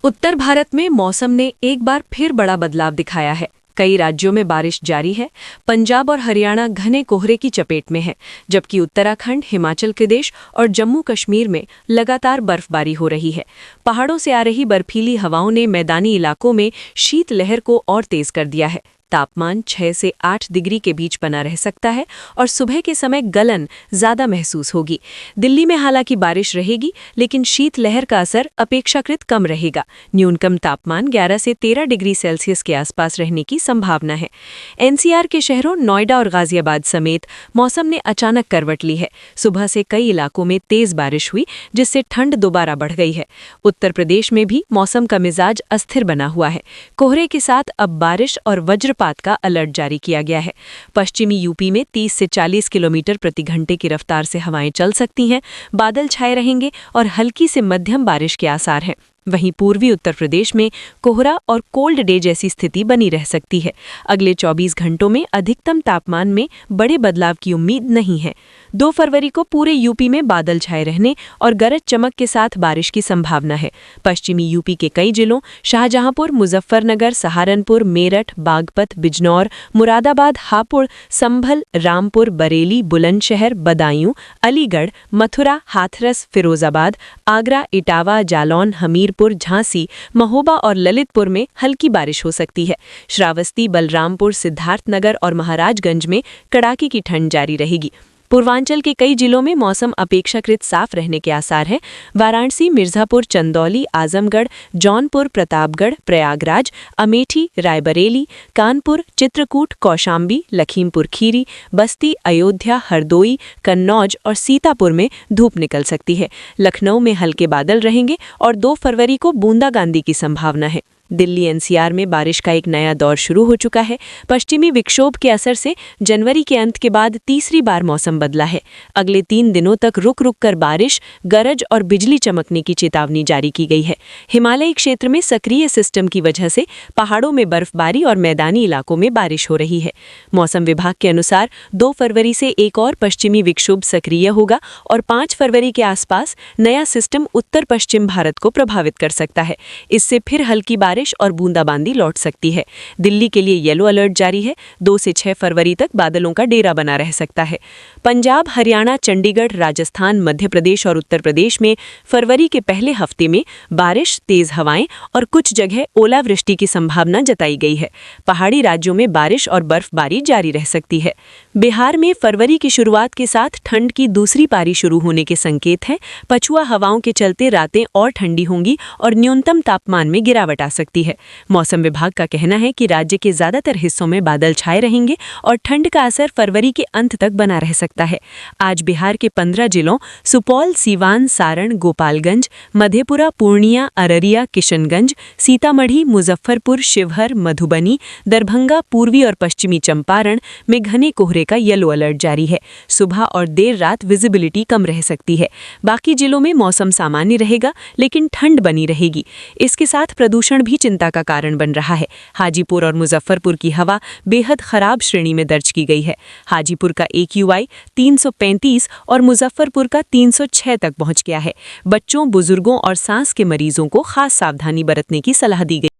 उत्तर भारत में मौसम ने एक बार फिर बड़ा बदलाव दिखाया है। कई राज्यों में बारिश जारी है। पंजाब और हरियाणा घने कोहरे की चपेट में है, जबकि उत्तराखंड, हिमाचल प्रदेश और जम्मू कश्मीर में लगातार बर्फबारी हो रही है। पहाड़ों से आ रही बर्फीली हवाओं ने मैदानी इलाकों में शीतलहर को और तेज कर दिया है। तापमान 6 से 8 डिग्री के बीच बना रह सकता है और सुबह के समय गलन ज्यादा महसूस होगी। दिल्ली में हालांकि बारिश रहेगी, लेकिन शीतलहर का असर अपेक्षाकृत कम रहेगा। न्यूनतम तापमान 11 से 13 डिग्री सेल्सियस के आसपास रहने की संभावना है। एनसीआर के शहरों नोएडा और गाजियाबाद समेत मौसम ने अचानक करवट ली है। सुबह से कई इलाकों में तेज बारिश हुई, जिससे ठंड दोबारा बढ़ गई है। उत्तर प्रदेश में भी मौसम का मिजाज अस्थिर बना हुआ है। कोहरे के साथ अब बारिश और वज्रपात का अलर्ट जारी किया गया है। पश्चिमी यूपी में 30 से 40 किलोमीटर प्रति घंटे की रफ्तार से हवाएं चल सकती हैं। बादल छाए रहेंगे और हल्की से मध्यम बारिश के आसार हैं। वहीं पूर्वी उत्तर प्रदेश में कोहरा और कोल्ड डे जैसी स्थिति बनी रह सकती है। अगले 24 घंटों में अधिकतम तापमान में बड़े बदलाव की उम्मीद नहीं है। 2 फरवरी को पूरे यूपी में बादल छाए रहने और गरज चमक के साथ बारिश की संभावना है। पश्चिमी यूपी के कई जिलों शाहजहांपुर, मुजफ्फरनगर, सहारनपुर, मेरठ, बागपत, बिजनौर, मुरादाबाद, हापुड़, संभल, रामपुर, बरेली, बुलंदशहर, बदायूं, अलीगढ़, मथुरा, हाथरस, फिरोजाबाद, आगरा, इटावा, जालौन, हमीरपुर, झांसी, महोबा और ललितपुर में हल्की बारिश हो सकती है। श्रावस्ती, बलरामपुर, सिद्धार्थनगर और महाराजगंज में कड़ाके की ठंड जारी रहेगी। पूर्वांचल के कई जिलों में मौसम अपेक्षाकृत साफ रहने के आसार हैं। वाराणसी, मिर्जापुर, चंदौली, आजमगढ़, जौनपुर, प्रतापगढ़, प्रयागराज, अमेठी, रायबरेली, कानपुर, चित्रकूट, कौशाम्बी, लखीमपुर खीरी, बस्ती, अयोध्या, हरदोई, कन्नौज और सीतापुर में धूप निकल सकती है। लखनऊ में हल्के बादल रहेंगे और 2 फरवरी को बूंदाबांदी की संभावना है। दिल्ली एनसीआर में बारिश का एक नया दौर शुरू हो चुका है। पश्चिमी विक्षोभ के असर से जनवरी के अंत के बाद तीसरी बार मौसम बदला है। अगले 3 दिनों तक रुक रुक कर बारिश, गरज और बिजली चमकने की चेतावनी जारी की गई है। हिमालयी क्षेत्र में सक्रिय सिस्टम की वजह से पहाड़ों में बर्फबारी और मैदानी इलाकों में बारिश हो रही है। मौसम विभाग के अनुसार 2 फरवरी से एक और पश्चिमी विक्षोभ सक्रिय होगा और 5 फरवरी के आसपास नया सिस्टम उत्तर पश्चिम भारत को प्रभावित कर सकता है। इससे फिर हल्की बारिश और बूंदाबांदी लौट सकती है। दिल्ली के लिए येलो अलर्ट जारी है। 2 से 6 फरवरी तक बादलों का डेरा बना रह सकता है। पंजाब, हरियाणा, चंडीगढ़, राजस्थान, मध्य प्रदेश और उत्तर प्रदेश में फरवरी के पहले हफ्ते में बारिश, तेज हवाएं और कुछ जगह ओलावृष्टि की संभावना जताई गई है। पहाड़ी राज्यों में बारिश और बर्फबारी जारी रह सकती है। बिहार में फरवरी की शुरुआत के साथ ठंड की दूसरी पारी शुरू होने के संकेत हैं। पछुआ हवाओं के चलते रातें और ठंडी होंगी और न्यूनतम तापमान में गिरावट आ सकती है। मौसम विभाग का कहना है कि राज्य के ज्यादातर हिस्सों में बादल छाए रहेंगे और ठंड का असर फरवरी के अंत तक बना रह सकता है। आज बिहार के 15 जिलों सुपौल, सीवान, सारण, गोपालगंज, मधेपुरा, पूर्णिया, अररिया, किशनगंज, सीतामढ़ी, मुजफ्फरपुर, शिवहर, मधुबनी, दरभंगा, पूर्वी और पश्चिमी चंपारण में घने कोहरे का येलो अलर्ट जारी है। सुबह और देर रात विजिबिलिटी कम रह सकती है। बाकी जिलों में मौसम सामान्य रहेगा, लेकिन ठंड बनी रहेगी। इसके साथ प्रदूषण भी चिंता का कारण बन रहा है। हाजीपुर और मुजफ्फरपुर की हवा बेहद खराब श्रेणी में दर्ज की गई है। हाजीपुर का AQI 335 और मुजफ्फरपुर का 306 तक पहुंच गया है। बच्चों, बुजुर्गों और सांस के मरीजों को खास सावधानी बरतने की सलाह दी गई।